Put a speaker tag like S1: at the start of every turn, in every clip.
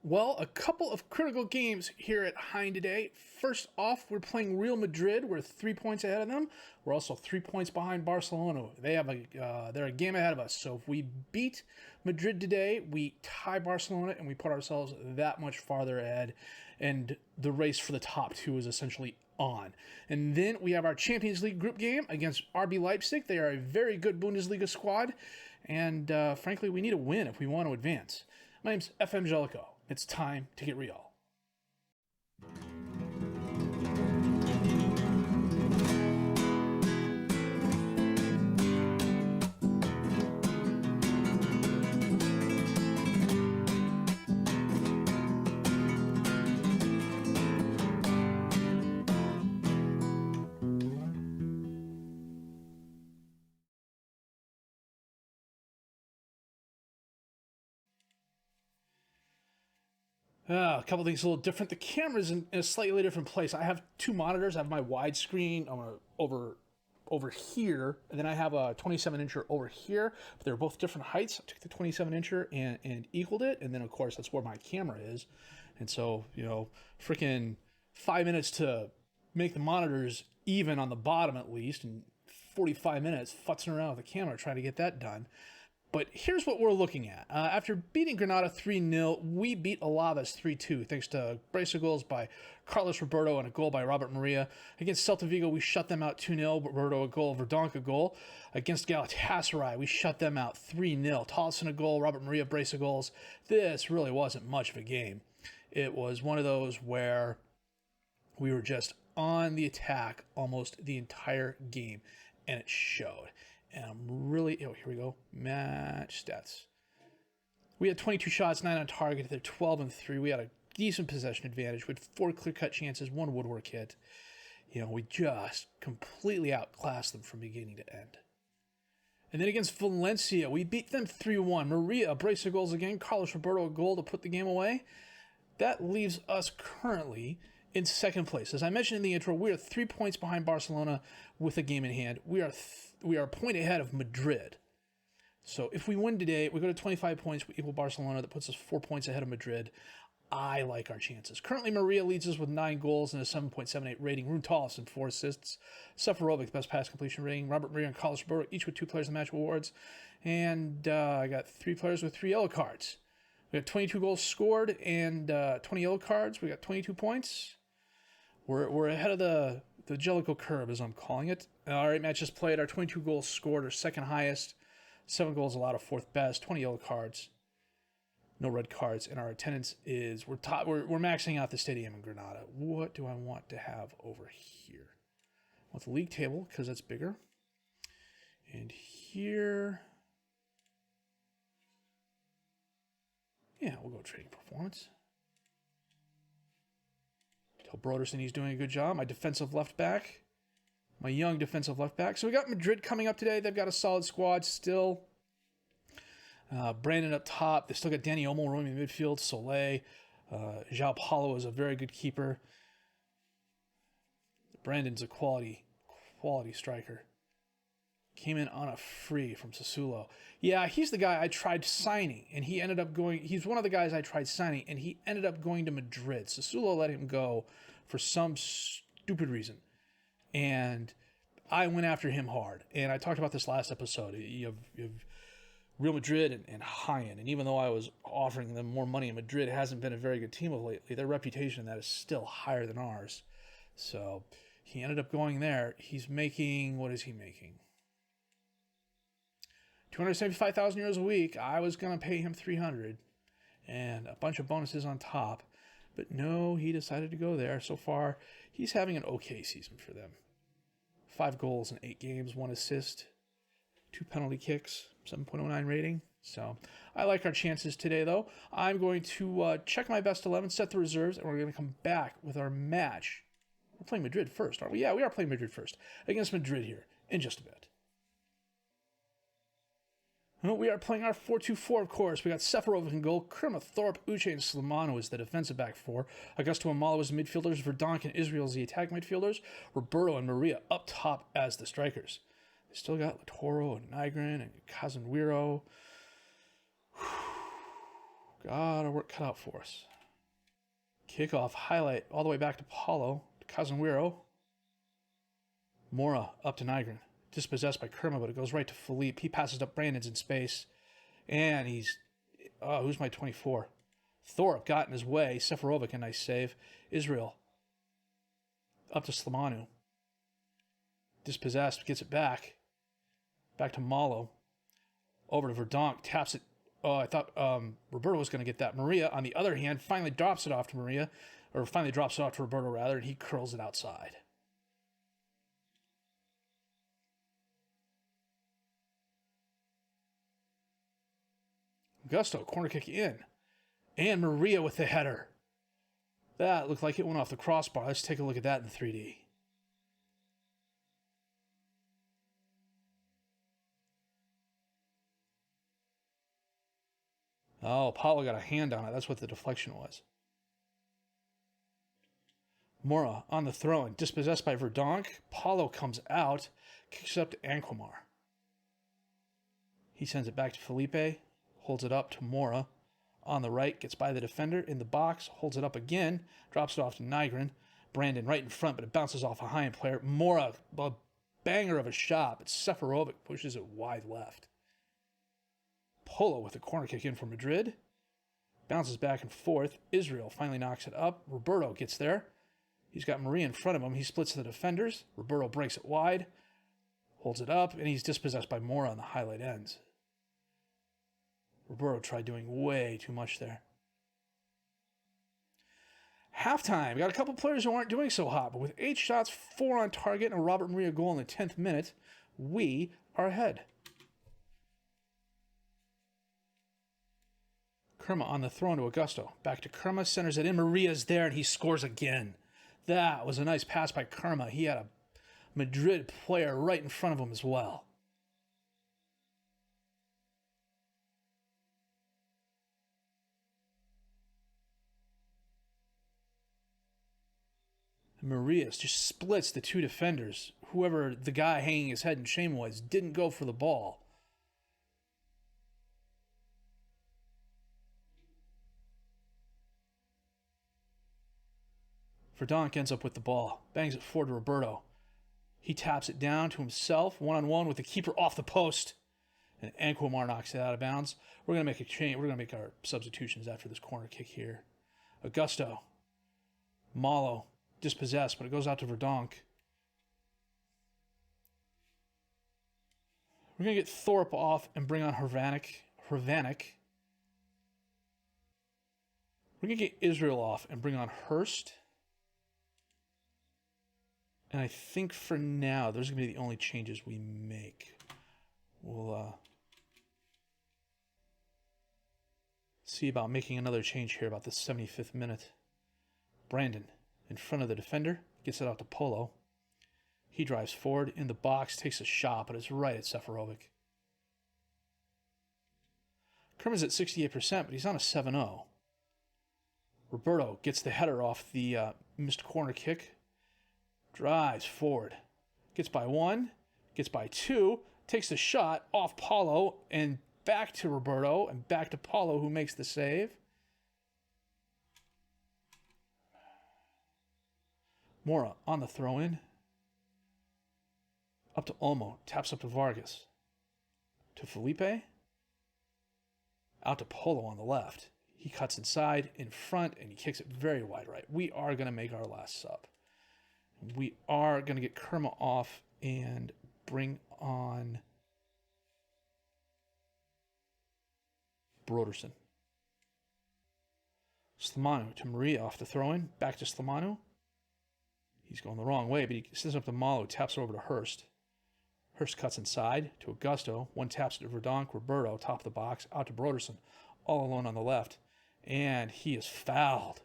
S1: Well, a couple of critical games here at Hein today. First off, we're playing Real Madrid. We're 3 points ahead of them. We're also 3 points behind Barcelona. They're a game ahead of us. So if we beat Madrid today, we tie Barcelona and we put ourselves that much farther ahead. And the race for the top two is essentially on. And then we have our Champions League group game against RB Leipzig. They are a very good Bundesliga squad. And frankly, we need a win if we want to advance. My name's FM20. It's time to get real. A couple things a little different. The camera's in a slightly different place. I have two monitors. I have my widescreen over here, and then I have a 27-incher over here. But they're both different heights. I took the 27-incher and equaled it, and then of course that's where my camera is. And so, freaking 5 minutes to make the monitors even on the bottom at least, and 45 minutes futzing around with the camera trying to get that done. But here's what we're looking at. After beating Granada 3-0, we beat Alaves 3-2, thanks to brace of goals by Carlos Roberto and a goal by Robert Maria. Against Celta Vigo, we shut them out 2-0, Roberto a goal, Verdonk a goal. Against Galatasary, we shut them out 3-0. Tollison a goal, Robert Maria brace of goals. This really wasn't much of a game. It was one of those where we were just on the attack almost the entire game, and it showed. And I'm really, here we go, match stats. We had 22 shots, 9 on target. They're 12-3. We had a decent possession advantage. We had 4 clear-cut chances, 1 woodwork hit. We just completely outclassed them from beginning to end. And then against Valencia, we beat them 3-1. Maria, a brace of goals again. Carlos Roberto, a goal to put the game away. That leaves us currently in second place. As I mentioned in the intro, we are 3 points behind Barcelona with a game in hand. We are a point ahead of Madrid. So if we win today, we go to 25 points, we equal Barcelona. That puts us 4 points ahead of Madrid. I like our chances. Currently, Maria leads us with 9 goals and a 7.78 rating. Rune Tollison, 4 assists. Seferovic, best pass completion rating. Robert Maria and Carlos Roberto, each with 2 players of the match awards. And I got 3 players with 3 yellow cards. We got 22 goals scored and 20 yellow cards. We got 22 points. We're ahead of the Jellicoe curve, as I'm calling it. All right, matches played. Our 22 goals scored are second highest. 7 goals allowed, 4th best. 20 yellow cards, no red cards, and our attendance is we're maxing out the stadium in Granada. What do I want to have over here? I want the league table because that's bigger. And here, yeah, we'll go trading performance. Broderson, he's doing a good job. My defensive left back. My young defensive left back. So we got Madrid coming up today. They've got a solid squad still. Brandon up top. They still got Danny Olmo roaming in midfield. Soleil. João Paulo is a very good keeper. Brandon's a quality striker. Came in on a free from Sassuolo. Yeah, he's the guy I tried signing, and he ended up going. He's one of the guys I tried signing, and he ended up going to Madrid. Sassuolo let him go for some stupid reason, and I went after him hard. And I talked about this last episode. You have Real Madrid and Hein, and even though I was offering them more money, Madrid hasn't been a very good team of lately. Their reputation in that is still higher than ours. So he ended up going there. He's making, what is he making? 275,000 euros a week. I was going to pay him 300 and a bunch of bonuses on top. But no, he decided to go there. So far, he's having an okay season for them. 5 goals in 8 games, 1 assist, 2 penalty kicks, 7.09 rating. So I like our chances today, though. I'm going to check my best 11, set the reserves, and we're going to come back with our match. We're playing Madrid first, aren't we? Yeah, we are playing Madrid first against Madrid here in just a bit. Well, we are playing our 4-2-4, of course. We got Seferovic in goal, Kerma, Thorpe, Uche, and Slimano is the defensive back 4. Augusto and Malo as the midfielders, Verdonk and Israel as the attack midfielders, Roberto and Maria up top as the strikers. They still got Latoro and Nygren and Casemiro. Got our work cut out for us. Kickoff, highlight all the way back to Paulo, to Casemiro. Mora up to Nygren. Dispossessed by Kerma, but it goes right to Philippe. He passes up Brandon's in space. And he's... Oh, who's my 24? Thorpe got in his way. Seferovic, a nice save. Israel. Up to Slimanu. Dispossessed, gets it back. Back to Malo. Over to Verdonk, taps it. Oh, I thought Roberto was going to get that. Maria, on the other hand, finally drops it off to Maria. Or finally drops it off to Roberto, rather, and he curls it outside. Gusto, corner kick in. And Maria with the header. That looked like it went off the crossbar. Let's take a look at that in 3D. Oh, Paulo got a hand on it. That's what the deflection was. Mora on the throw-in. Dispossessed by Verdonk. Paulo comes out. Kicks it up to Anquamar. He sends it back to Felipe. Holds it up to Mora. On the right. Gets by the defender in the box. Holds it up again. Drops it off to Nygren. Brandon right in front, but it bounces off a high-end player. Mora, a banger of a shot, but Seferovic pushes it wide left. Polo with a corner kick in for Madrid. Bounces back and forth. Israel finally knocks it up. Roberto gets there. He's got Maria in front of him. He splits the defenders. Roberto breaks it wide. Holds it up, and he's dispossessed by Mora on the highlight ends. Roberto tried doing way too much there. Halftime. We got a couple players who aren't doing so hot, but with 8 shots, 4 on target, and a Robert Maria goal in the 10th minute, we are ahead. Kerma on the throw to Augusto. Back to Kerma, centers it in. Maria's there, and he scores again. That was a nice pass by Kerma. He had a Madrid player right in front of him as well. And Marias just splits the 2 defenders. Whoever the guy hanging his head in shame was didn't go for the ball. Verdonk ends up with the ball. Bangs it forward to Roberto. He taps it down to himself, one-on-one with the keeper off the post. And Anquamar knocks it out of bounds. We're going to make a change. We're going to make our substitutions after this corner kick here. Augusto. Malo. Dispossessed, but it goes out to Verdonk. We're going to get Thorpe off and bring on Hrvanik. We're going to get Israel off and bring on Hurst. And I think for now, those are going to be the only changes we make. We'll see about making another change here about the 75th minute. Brandon in front of the defender, gets it out to Polo. He drives forward in the box, takes a shot, but it's right at Seferovic. Kerman's at 68%, but he's on a 7-0. Roberto gets the header off the missed corner kick. Drives forward. Gets by 1. Gets by 2. Takes the shot off Paulo and back to Roberto and back to Paulo, who makes the save. Mora on the throw-in. Up to Olmo. Taps up to Vargas. To Felipe. Out to Polo on the left. He cuts inside, in front, and he kicks it very wide right. We are going to make our last sub. We are going to get Kerma off and bring on Broderson. Slimanu to Maria off the throw-in. Back to Slimanu. He's going the wrong way, but he sends up to Malo, taps over to Hurst. Hurst cuts inside to Augusto. One taps it to Verdonk. Roberto, top of the box, out to Broderson. All alone on the left. And he is fouled.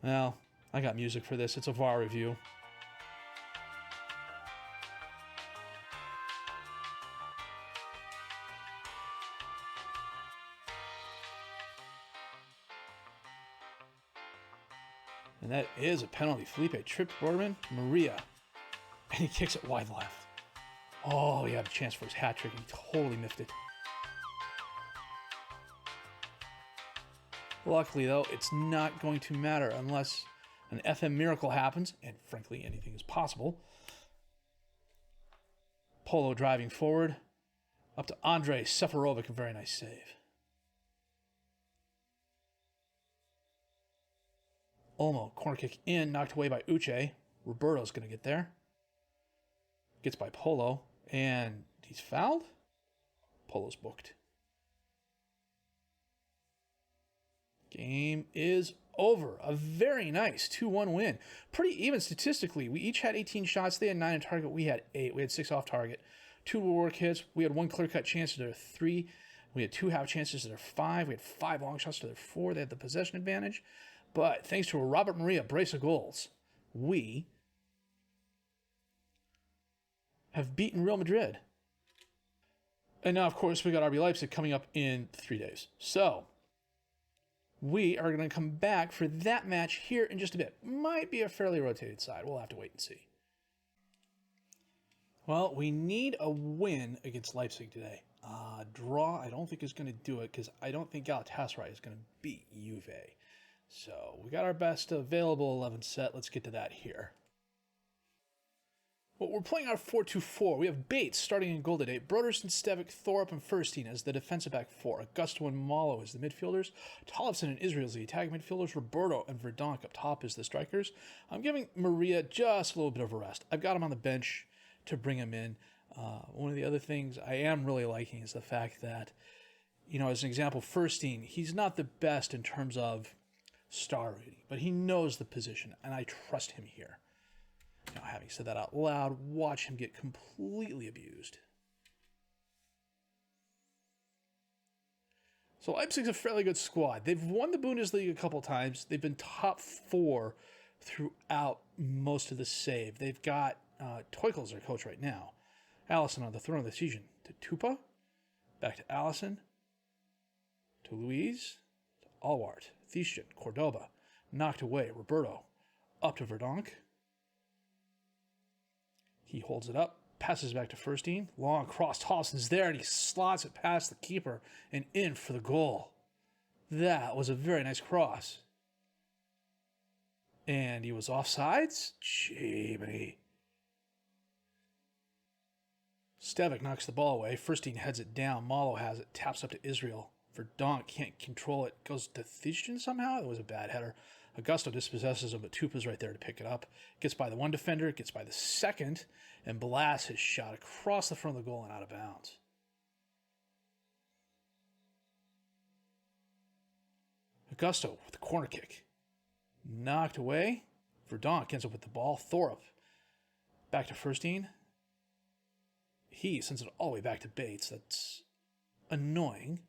S1: Well, I got music for this. It's a VAR review. And that is a penalty. Felipe tripped Borderman. Maria. And he kicks it wide left. Oh, he had a chance for his hat trick and he totally miffed it. Luckily, though, it's not going to matter unless an FM miracle happens, and frankly, anything is possible. Polo driving forward. Up to Andrei Seferovic, a very nice save. Olmo, corner kick in, knocked away by Uche. Roberto's going to get there. Gets by Polo, and he's fouled. Polo's booked. Game is over. A very nice 2-1 win. Pretty even statistically. We each had 18 shots. They had 9 on target. We had 8. We had 6 off target. 2 work hits. We had 1 clear-cut chance to their 3. We had 2 half chances to their 5. We had 5 long shots to their 4. They had the possession advantage. But thanks to a Robert Maria brace of goals, we have beaten Real Madrid. And now, of course, we got RB Leipzig coming up in 3 days. So we are going to come back for that match here in just a bit. Might be a fairly rotated side. We'll have to wait and see. Well, we need a win against Leipzig today. Draw, I don't think is going to do it because I don't think Galatasaray is going to beat Juve. So we got our best available 11 set. Let's get to that here. Well, we're playing our 4-2-4. We have Bates starting in goal today. Broderson, Stevic, Thorup, and Furstein as the defensive back 4. Augusto and Malo as the midfielders. Tollefson and Israel as the attacking midfielders. Roberto and Verdonk up top as the strikers. I'm giving Maria just a little bit of a rest. I've got him on the bench to bring him in. One of the other things I am really liking is the fact that, you know, as an example, Furstein, he's not the best in terms of star rating, but he knows the position, and I trust him here. Now, having said that out loud, watch him get completely abused. So Leipzig's a fairly good squad. They've won the Bundesliga a couple times. They've been top 4 throughout most of the save. They've got Tuchel's their coach right now. Allison on the throne of the season to Tupa, back to Allison, to Luiz, to Alwart, Thieschen, Cordoba, knocked away, Roberto, up to Verdonk. He holds it up, passes back to Furstein, long cross, Tollefson's there, and he slots it past the keeper and in for the goal. That was a very nice cross. And he was offsides? Gee, Stevic knocks the ball away. Furstein heads it down. Malo has it. Taps up to Israel. Verdonk can't control it. Goes to Thieschen somehow. It was a bad header. Augusto dispossesses him, but Tupa's right there to pick it up. Gets by the one defender. Gets by the second. And blasts his shot across the front of the goal and out of bounds. Augusto with the corner kick. Knocked away. Verdonk ends up with the ball. Thorup back to Furstein. He sends it all the way back to Bates. That's annoying.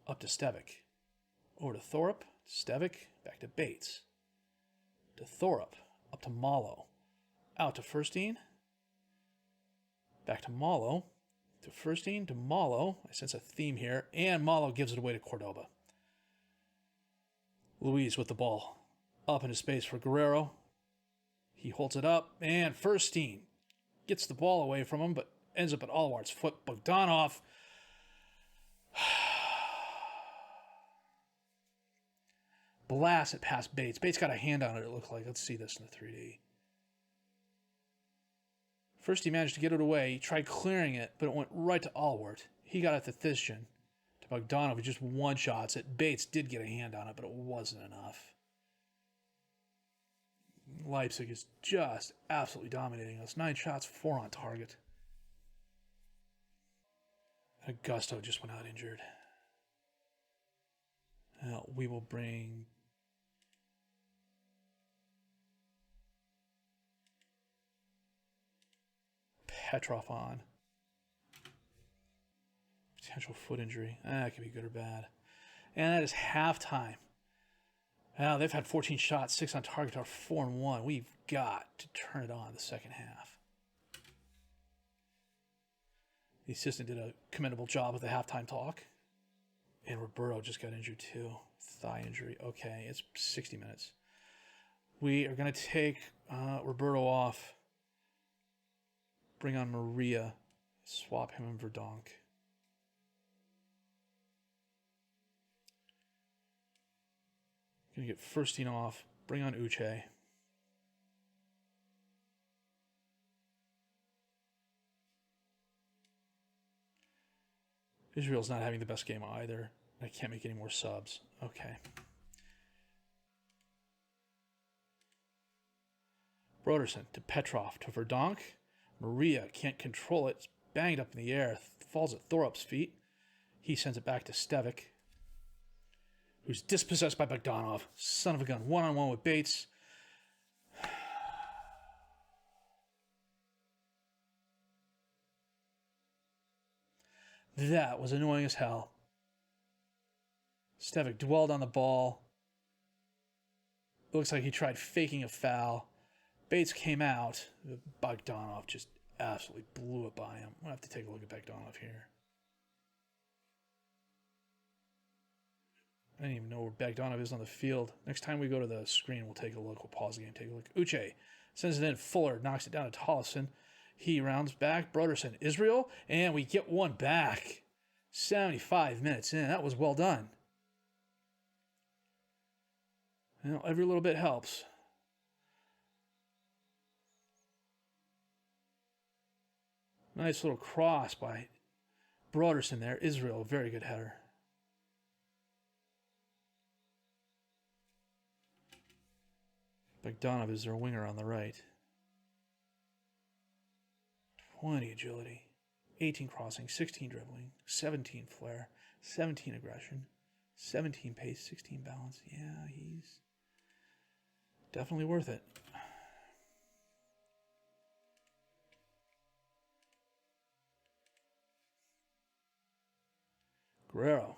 S1: Up to Stevic. Over to Thorup. Stevic. Back to Bates. To Thorup. Up to Malo. Out to Furstein. Back to Malo. To Furstein. To Malo. I sense a theme here. And Malo gives it away to Cordoba. Luiz with the ball. Up into space for Guerrero. He holds it up. And Furstein gets the ball away from him, but ends up at Alwart's foot. Bogdanov. Blasts it past Bates. Bates got a hand on it, it looked like. Let's see this in the 3D. First he managed to get it away. He tried clearing it, but it went right to Alwart. He got it to Thieschen. To Bogdanov, who just one-shots it. Bates did get a hand on it, but it wasn't enough. Leipzig is just absolutely dominating us. 9 shots, 4 on target. Augusto just went out injured. Now we will bring Petrov on. Potential foot injury. That could be good or bad. And that is halftime. Now they've had 14 shots, 6 on target, are 4-1. We've got to turn it on the second half. The assistant did a commendable job with the halftime talk. And Roberto just got injured too. Thigh injury. Okay, it's 60 minutes. We are going to take Roberto off. Bring on Maria. Swap him and Verdonk. Gonna get first team off. Bring on Uche. Israel's not having the best game either. I can't make any more subs. Okay. Broderson to Petrov to Verdonk. Maria can't control it. It's banged up in the air. Falls at Thorup's feet. He sends it back to Stevic, who's dispossessed by Bogdanov. Son of a gun. One-on-one with Bates. That was annoying as hell. Stevic dwelled on the ball. It looks like he tried faking a foul. Bates came out. Bogdanov just absolutely blew it by him. We'll have to take a look at Bogdanov here. I didn't even know where Bogdanov is on the field. Next time we go to the screen, we'll take a look. We'll pause the game, take a look. Uche sends it in. Fuller knocks it down to Tollefson. He rounds back. Broderson, Israel, and we get one back. 75 minutes in. That was well done. You know, every little bit helps. Nice little cross by Broderson there. Israel, a very good header. Bogdanov is their winger on the right. 20 agility, 18 crossing, 16 dribbling, 17 flair, 17 aggression, 17 pace, 16 balance. Yeah, he's definitely worth it. Guerrero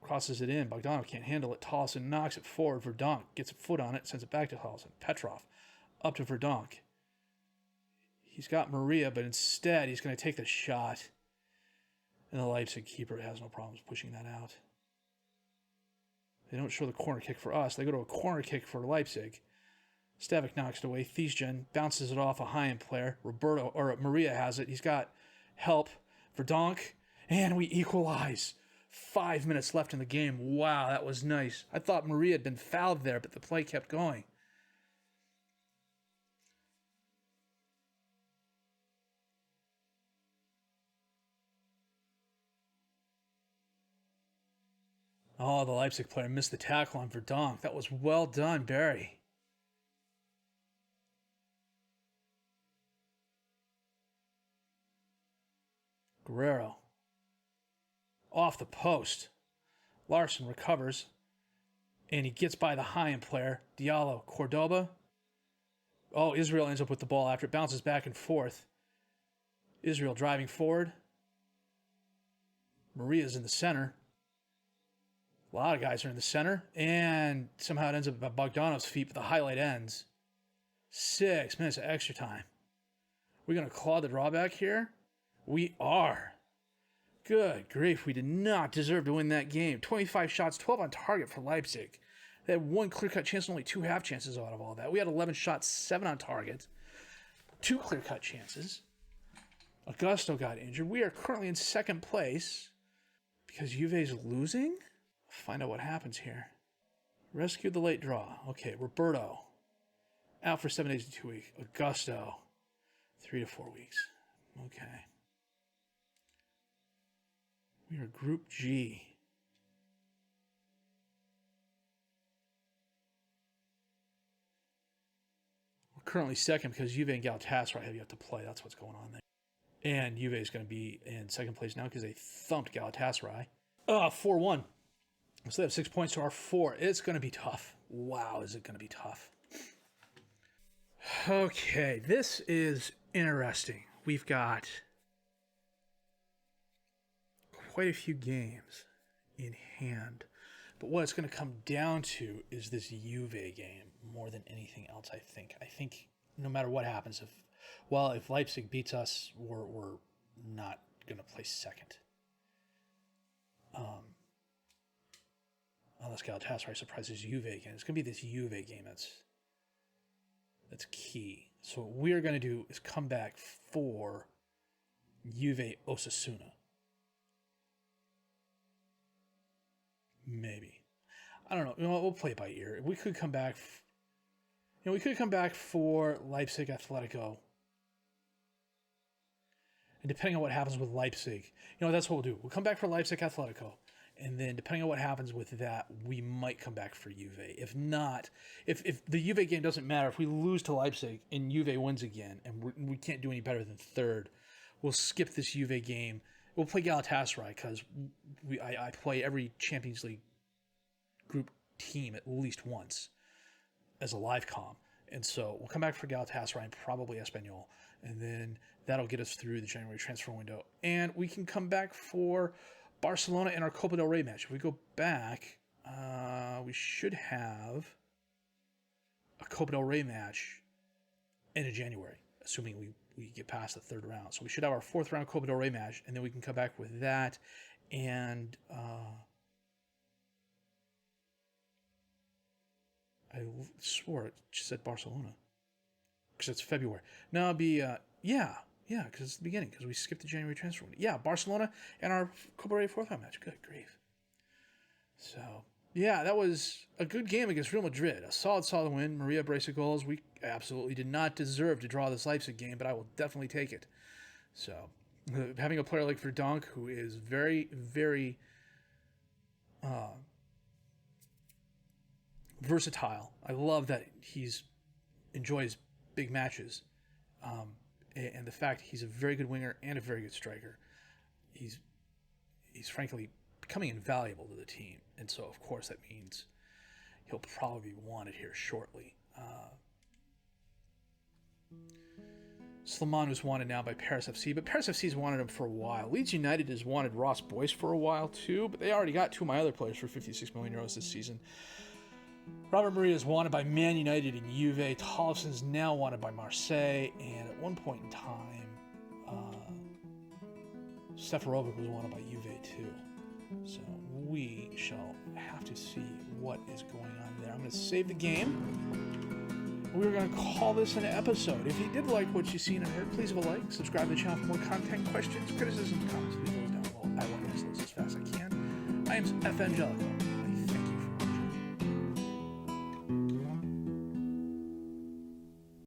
S1: crosses it in. Bogdanov can't handle it. Tollefson knocks it forward. Verdonk gets a foot on it, sends it back to Tollefson. Petrov up to Verdonk. He's got Maria, but instead he's going to take the shot. And the Leipzig keeper has no problems pushing that out. They don't show the corner kick for us. They go to a corner kick for Leipzig. Stevic knocks it away. Thiesjen bounces it off a high-end player. Maria has it. He's got help. Verdonk. And we equalize. 5 minutes left in the game. Wow, that was nice. I thought Maria had been fouled there, but the play kept going. Oh, the Leipzig player missed the tackle on Verdonk. That was well done, Barry. Guerrero. Off the post. Larson recovers. And he gets by the high-end player. Diallo, Cordoba. Oh, Israel ends up with the ball after it bounces back and forth. Israel driving forward. Maria's in the center. A lot of guys are in the center. And somehow it ends up at Bogdanov's feet, but the highlight ends. 6 minutes of extra time. We're going to claw the drawback here? We are. Good grief, we did not deserve to win that game. 25 shots, 12 on target for Leipzig. They had one clear-cut chance and only 2 half chances out of all that. We had 11 shots, 7 on target. 2 clear-cut chances. Augusto got injured. We are currently in second place because Juve's losing. Find out what happens here. Rescue the late draw. Okay, Roberto. Out for 7 days to 2 weeks. Augusto. 3 to 4 weeks. Okay. We are Group G. We're currently second because Juve and Galatasaray have yet to play. That's what's going on there. And Juve is going to be in second place now because they thumped Galatasaray. 4-1. So they have 6 points to our 4. It's going to be tough. Wow, is it going to be tough. Okay, this is interesting. We've got quite a few games in hand. But what it's going to come down to is this Juve game more than anything else, I think. I think no matter what happens, if Leipzig beats us, we're not going to place second. Unless Galatasaray surprises Juve again. It's going to be this Juve game that's key. So what we're going to do is come back for Juve Osasuna. Maybe. I don't know. We'll play it by ear. We could come back. We could come back for Leipzig Atletico. And depending on what happens with Leipzig, that's what we'll do. We'll come back for Leipzig Atletico. And then depending on what happens with that, we might come back for Juve. If not, if the Juve game doesn't matter, if we lose to Leipzig and Juve wins again, and we can't do any better than third, we'll skip this Juve game. We'll play Galatasaray because I play every Champions League group team at least once as a live comm. And so we'll come back for Galatasary and probably Espanyol. And then that'll get us through the January transfer window. And we can come back for Barcelona in our Copa del Rey match. If we go back, we should have a Copa del Rey match end of January, assuming we get past the third round. So we should have our fourth round Copa del Rey match, and then we can come back with that. And I swore it just said Barcelona because it's February. No, it'll be yeah, because it's the beginning, because we skipped the January transfer window. Yeah, Barcelona and our Copa del Rey fourth round match. Good grief. So, yeah, that was a good game against Real Madrid. A solid win. Maria brace of goals. We absolutely did not deserve to draw this Leipzig game, but I will definitely take it. So, having a player like Verdonk, who is very, very versatile. I love that he's enjoys big matches. And the fact he's a very good winger and a very good striker. He's frankly becoming invaluable to the team. And so, of course, that means he'll probably be wanted here shortly. Slimani was wanted now by Paris FC, but Paris FC's wanted him for a while. Leeds United has wanted Ross Boyce for a while too, but they already got two of my other players for €56 million this season. Robert Maria is wanted by Man United and Juve. Tollefson's now wanted by Marseille, and at one point in time, Seferovic was wanted by Juve too. So we shall have to see what is going on there. I'm going to save the game. We're going to call this an episode. If you did like what you've seen and heard, please leave a like, subscribe to the channel for more content, questions, criticisms, comments, leave those down below. I want to answer those as fast as I can. I am FM20.